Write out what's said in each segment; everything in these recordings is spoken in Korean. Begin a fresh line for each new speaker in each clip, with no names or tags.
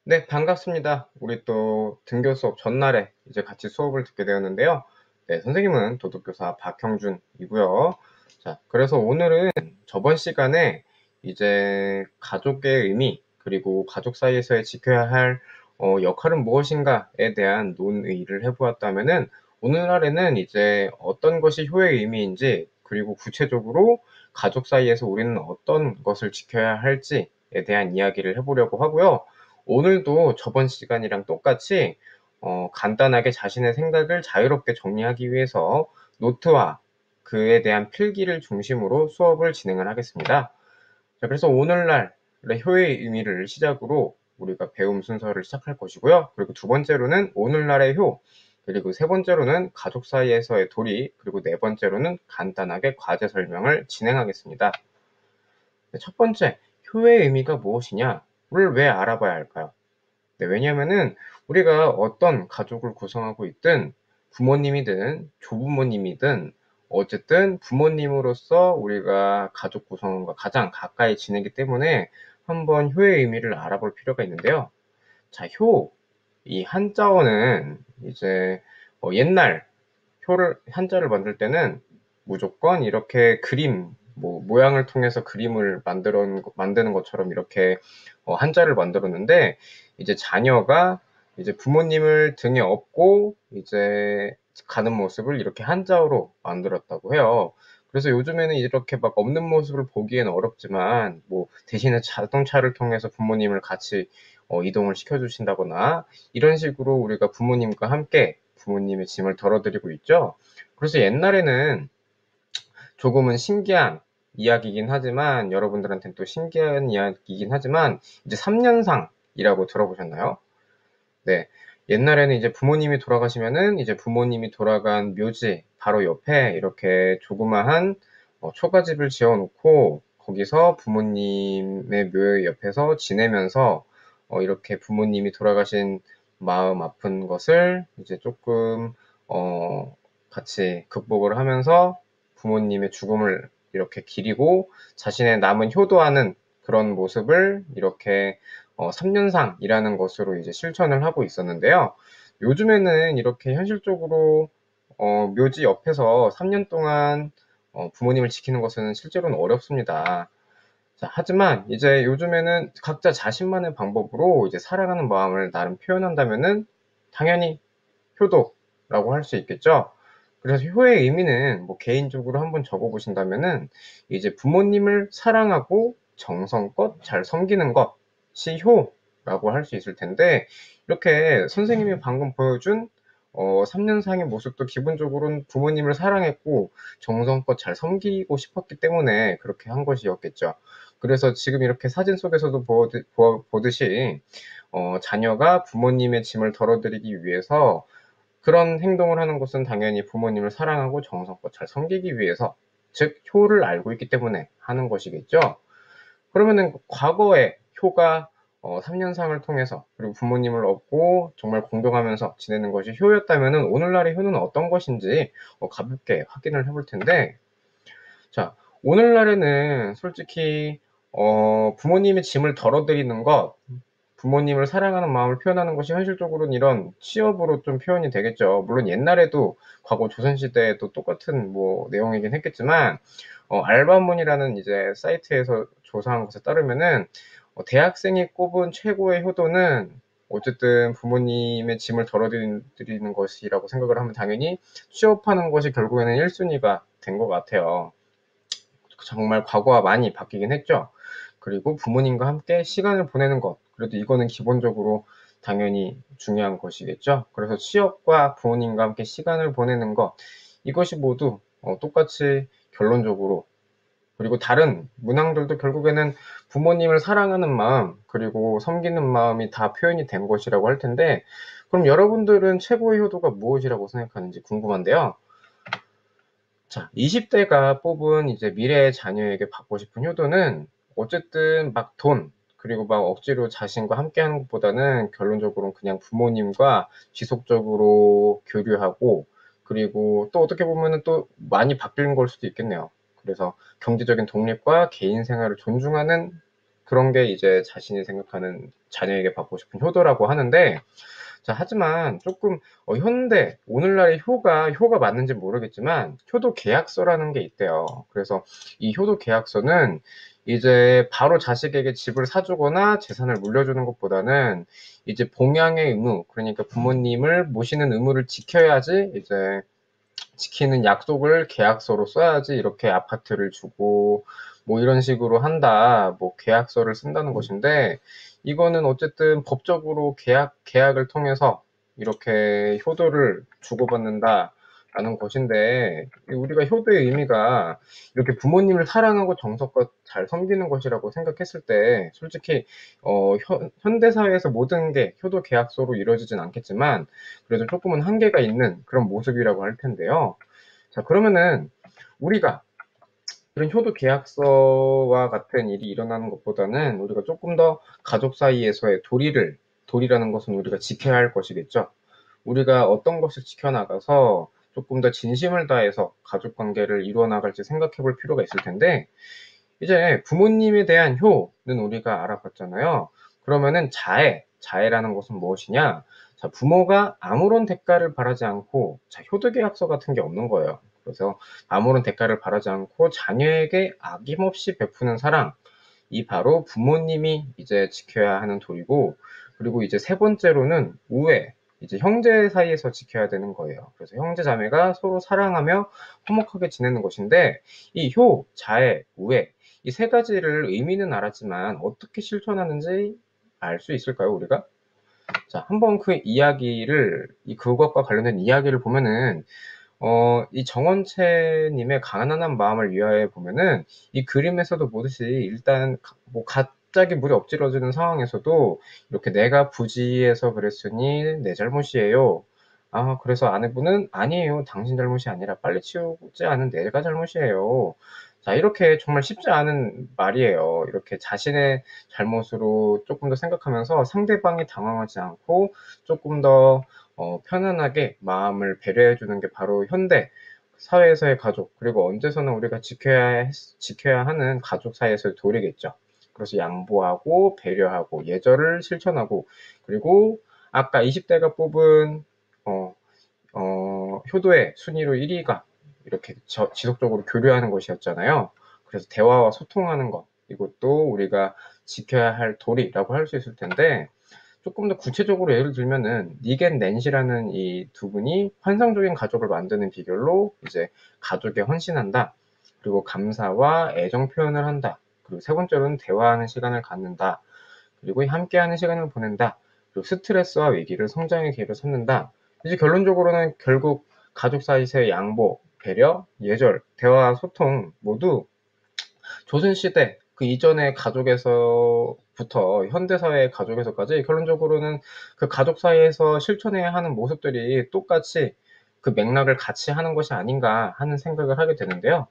네, 반갑습니다. 우리 또 등교 수업 전날에 이제 같이 수업을 듣게 되었는데요. 네, 선생님은 도덕교사 박형준이고요. 자, 그래서 오늘은 저번 시간에 이제 가족의 의미, 그리고 가족 사이에서의 지켜야 할 역할은 무엇인가에 대한 논의를 해보았다면은 오늘날에는 이제 어떤 것이 효의 의미인지, 그리고 구체적으로 가족 사이에서 우리는 어떤 것을 지켜야 할지에 대한 이야기를 해보려고 하고요. 오늘도 저번 시간이랑 똑같이 간단하게 자신의 생각을 자유롭게 정리하기 위해서 노트와 그에 대한 필기를 중심으로 수업을 진행을 하겠습니다. 자, 그래서 오늘날의 효의 의미를 시작으로 우리가 배움 순서를 시작할 것이고요. 그리고 두 번째로는 오늘날의 효, 그리고 세 번째로는 가족 사이에서의 도리, 그리고 네 번째로는 간단하게 과제 설명을 진행하겠습니다. 네, 첫 번째, 효의 의미가 무엇이냐를 왜 알아봐야 할까요? 네, 왜냐면은 우리가 어떤 가족을 구성하고 있든 부모님이든 조부모님이든 어쨌든 부모님으로서 우리가 가족 구성원과 가장 가까이 지내기 때문에 한번 효의 의미를 알아볼 필요가 있는데요. 자, 효, 이 한자어는 이제 옛날 효를 한자를 만들 때는 무조건 이렇게 그림 뭐 모양을 통해서 그림을 만드는 것처럼 이렇게 한자를 만들었는데 이제 자녀가 이제 부모님을 등에 업고 이제 가는 모습을 이렇게 한자어로 만들었다고 해요. 그래서 요즘에는 이렇게 막 없는 모습을 보기에는 어렵지만 뭐 대신에 자동차를 통해서 부모님을 같이 이동을 시켜주신다거나 이런 식으로 우리가 부모님과 함께 부모님의 짐을 덜어드리고 있죠. 그래서 옛날에는 조금은 신기한 이야기이긴 하지만 여러분들한테는 또 신기한 이야기이긴 하지만 이제 3년상이라고 들어보셨나요? 네. 옛날에는 이제 부모님이 돌아가시면은 이제 부모님이 돌아간 묘지 바로 옆에 이렇게 조그마한 초가집을 지어 놓고 거기서 부모님의 묘 옆에서 지내면서 이렇게 부모님이 돌아가신 마음 아픈 것을 이제 조금 같이 극복을 하면서 부모님의 죽음을 이렇게 기리고 자신의 남은 효도하는 그런 모습을 이렇게 3년상이라는 것으로 이제 실천을 하고 있었는데요. 요즘에는 이렇게 현실적으로 묘지 옆에서 3년 동안 부모님을 지키는 것은 실제로는 어렵습니다. 자, 하지만 이제 요즘에는 각자 자신만의 방법으로 이제 살아가는 마음을 나름 표현한다면은 당연히 효도라고 할 수 있겠죠. 그래서 효의 의미는 뭐 개인적으로 한번 적어보신다면은 이제 부모님을 사랑하고 정성껏 잘 섬기는 것이 효라고 할 수 있을 텐데 이렇게 선생님이 방금 보여준 3년상의 모습도 기본적으로는 부모님을 사랑했고 정성껏 잘 섬기고 싶었기 때문에 그렇게 한 것이었겠죠. 그래서 지금 이렇게 사진 속에서도 보듯이 자녀가 부모님의 짐을 덜어드리기 위해서 그런 행동을 하는 것은 당연히 부모님을 사랑하고 정성껏 잘 섬기기 위해서, 즉 효를 알고 있기 때문에 하는 것이겠죠. 그러면은 과거에 효가 3년상을 통해서 그리고 부모님을 얻고 정말 공경하면서 지내는 것이 효였다면은 오늘날의 효는 어떤 것인지 가볍게 확인을 해볼 텐데, 자, 오늘날에는 솔직히 부모님의 짐을 덜어드리는 것, 부모님을 사랑하는 마음을 표현하는 것이 현실적으로는 이런 취업으로 좀 표현이 되겠죠. 물론 옛날에도 과거 조선시대에도 똑같은 뭐 내용이긴 했겠지만, 알바몬이라는 이제 사이트에서 조사한 것에 따르면은, 대학생이 꼽은 최고의 효도는 어쨌든 부모님의 짐을 덜어드리는 것이라고 생각을 하면 당연히 취업하는 것이 결국에는 1순위가 된 것 같아요. 정말 과거와 많이 바뀌긴 했죠. 그리고 부모님과 함께 시간을 보내는 것. 그래도 이거는 기본적으로 당연히 중요한 것이겠죠. 그래서 취업과 부모님과 함께 시간을 보내는 것. 이것이 모두 똑같이 결론적으로 그리고 다른 문항들도 결국에는 부모님을 사랑하는 마음 그리고 섬기는 마음이 다 표현이 된 것이라고 할 텐데 그럼 여러분들은 최고의 효도가 무엇이라고 생각하는지 궁금한데요. 자, 20대가 뽑은 이제 미래의 자녀에게 받고 싶은 효도는 어쨌든 막 돈, 그리고 막 억지로 자신과 함께 하는 것보다는 결론적으로는 그냥 부모님과 지속적으로 교류하고, 그리고 또 어떻게 보면은 또 많이 바뀐 걸 수도 있겠네요. 그래서 경제적인 독립과 개인 생활을 존중하는 그런 게 이제 자신이 생각하는 자녀에게 받고 싶은 효도라고 하는데, 자, 하지만 조금 현대 오늘날의 효가 맞는지 모르겠지만 효도 계약서라는 게 있대요. 그래서 이 효도 계약서는 이제 바로 자식에게 집을 사주거나 재산을 물려주는 것보다는 이제 봉양의 의무, 그러니까 부모님을 모시는 의무를 지켜야지 이제 지키는 약속을 계약서로 써야지 이렇게 아파트를 주고 뭐 이런 식으로 한다. 뭐 계약서를 쓴다는 것인데 이거는 어쨌든 법적으로 계약을 통해서 이렇게 효도를 주고받는다라는 것인데 우리가 효도의 의미가 이렇게 부모님을 사랑하고 정성껏 잘 섬기는 것이라고 생각했을 때 솔직히 현대 사회에서 모든 게 효도 계약서로 이루어지진 않겠지만 그래도 조금은 한계가 있는 그런 모습이라고 할 텐데요. 자, 그러면은 우리가 이런 효도 계약서와 같은 일이 일어나는 것보다는 우리가 조금 더 가족 사이에서의 도리라는 것은 우리가 지켜야 할 것이겠죠. 우리가 어떤 것을 지켜나가서 조금 더 진심을 다해서 가족 관계를 이루어 나갈지 생각해 볼 필요가 있을 텐데, 이제 부모님에 대한 효는 우리가 알아봤잖아요. 그러면은 자애라는 것은 무엇이냐? 자, 부모가 아무런 대가를 바라지 않고, 자, 효도계약서 같은 게 없는 거예요. 그래서 아무런 대가를 바라지 않고 자녀에게 아낌없이 베푸는 사랑, 이 바로 부모님이 이제 지켜야 하는 도리고, 그리고 이제 세 번째로는 우애, 이제 형제 사이에서 지켜야 되는 거예요. 그래서 형제 자매가 서로 사랑하며 화목하게 지내는 것인데, 이 자애, 우애, 이 세 가지를 의미는 알았지만 어떻게 실천하는지 알 수 있을까요, 우리가? 자, 한번 그것과 관련된 이야기를 보면은, 이 정원채님의 가난한 마음을 위하여 보면은, 이 그림에서도 보듯이 일단, 뭐, 갑자기 물이 엎질러지는 상황에서도, 이렇게 내가 부지해서 그랬으니 내 잘못이에요. 아, 그래서 아내분은 아니에요. 당신 잘못이 아니라 빨리 치우지 않은 내가 잘못이에요. 자, 이렇게 정말 쉽지 않은 말이에요. 이렇게 자신의 잘못으로 조금 더 생각하면서 상대방이 당황하지 않고 조금 더 편안하게 마음을 배려해 주는 게 바로 현대 사회에서의 가족, 그리고 언제서나 우리가 지켜야 하는 가족 사이에서의 도리겠죠. 그래서 양보하고 배려하고 예절을 실천하고, 그리고 아까 20대가 뽑은 효도의 순위로 1위가 이렇게 지속적으로 교류하는 것이었잖아요. 그래서 대화와 소통하는 것, 이것도 우리가 지켜야 할 도리라고 할 수 있을 텐데, 조금 더 구체적으로 예를 들면은 닉앤 낸시라는 이 두 분이 환상적인 가족을 만드는 비결로 이제 가족에 헌신한다. 그리고 감사와 애정 표현을 한다. 그리고 세 번째로는 대화하는 시간을 갖는다. 그리고 함께하는 시간을 보낸다. 그리고 스트레스와 위기를 성장의 기회로 삼는다. 이제 결론적으로는 결국 가족 사이의 양보, 배려, 예절, 대화, 소통 모두 조선시대 그 이전의 가족에서부터 현대사회의 가족에서까지 결론적으로는 그 가족 사이에서 실천해야 하는 모습들이 똑같이 그 맥락을 같이 하는 것이 아닌가 하는 생각을 하게 되는데요.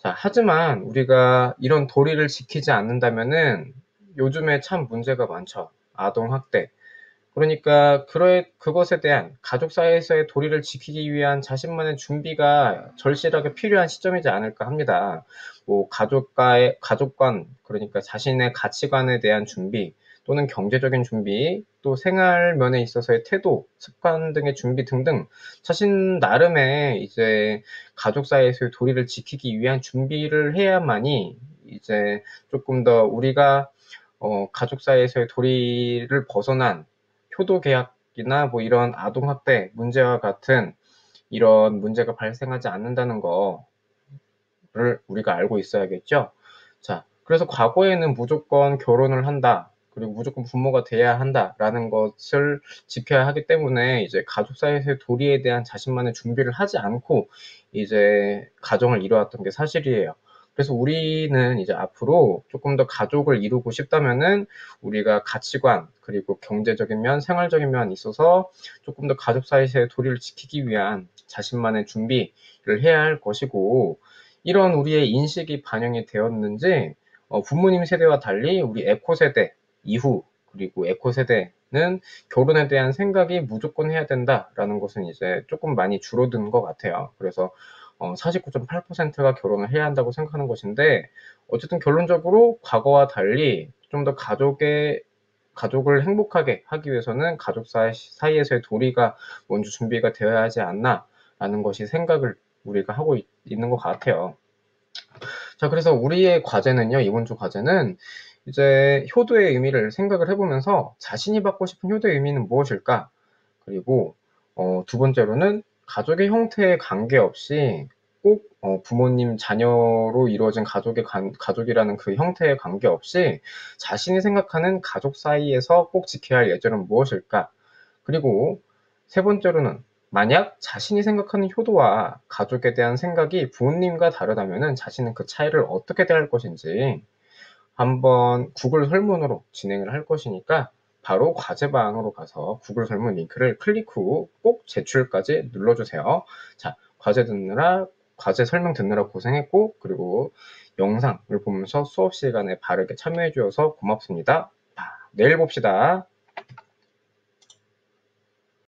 자, 하지만 우리가 이런 도리를 지키지 않는다면은 요즘에 참 문제가 많죠. 아동학대. 그러니까 그것에 대한 가족 사이에서의 도리를 지키기 위한 자신만의 준비가 절실하게 필요한 시점이지 않을까 합니다. 뭐 가족관, 그러니까 자신의 가치관에 대한 준비, 또는 경제적인 준비, 또 생활 면에 있어서의 태도, 습관 등의 준비 등등 자신 나름의 이제 가족 사이에서의 도리를 지키기 위한 준비를 해야만이 이제 조금 더 우리가 가족 사이에서의 도리를 벗어난 효도 계약이나 뭐 이런 아동학대 문제와 같은 이런 문제가 발생하지 않는다는 거를 우리가 알고 있어야겠죠. 자, 그래서 과거에는 무조건 결혼을 한다. 그리고 무조건 부모가 돼야 한다라는 것을 지켜야 하기 때문에 이제 가족 사이에서의 도리에 대한 자신만의 준비를 하지 않고 이제 가정을 이루었던 게 사실이에요. 그래서 우리는 이제 앞으로 조금 더 가족을 이루고 싶다면은 우리가 가치관, 그리고 경제적인 면, 생활적인 면 있어서 조금 더 가족 사이에서의 도리를 지키기 위한 자신만의 준비를 해야 할 것이고, 이런 우리의 인식이 반영이 되었는지 부모님 세대와 달리 우리 에코 세대 이후, 그리고 에코 세대는 결혼에 대한 생각이 무조건 해야 된다라는 것은 이제 조금 많이 줄어든 것 같아요. 그래서 49.8%가 결혼을 해야 한다고 생각하는 것인데, 어쨌든 결론적으로 과거와 달리 좀 더 가족을 행복하게 하기 위해서는 가족 사이에서의 도리가 먼저 준비가 되어야 하지 않나라는 것이 생각을 우리가 하고 있는 것 같아요. 자, 그래서 우리의 과제는요, 이번 주 과제는 이제 효도의 의미를 생각을 해보면서 자신이 받고 싶은 효도의 의미는 무엇일까? 그리고 두 번째로는 가족의 형태에 관계없이 꼭 부모님, 자녀로 이루어진 가족이라는 그 형태에 관계없이 자신이 생각하는 가족 사이에서 꼭 지켜야 할 예절은 무엇일까? 그리고 세 번째로는 만약 자신이 생각하는 효도와 가족에 대한 생각이 부모님과 다르다면 자신은 그 차이를 어떻게 대할 것인지 한번 구글 설문으로 진행을 할 것이니까 바로 과제방으로 가서 구글 설문 링크를 클릭 후 꼭 제출까지 눌러주세요. 자, 과제 설명 듣느라 고생했고, 그리고 영상을 보면서 수업 시간에 바르게 참여해 주셔서 고맙습니다. 내일 봅시다.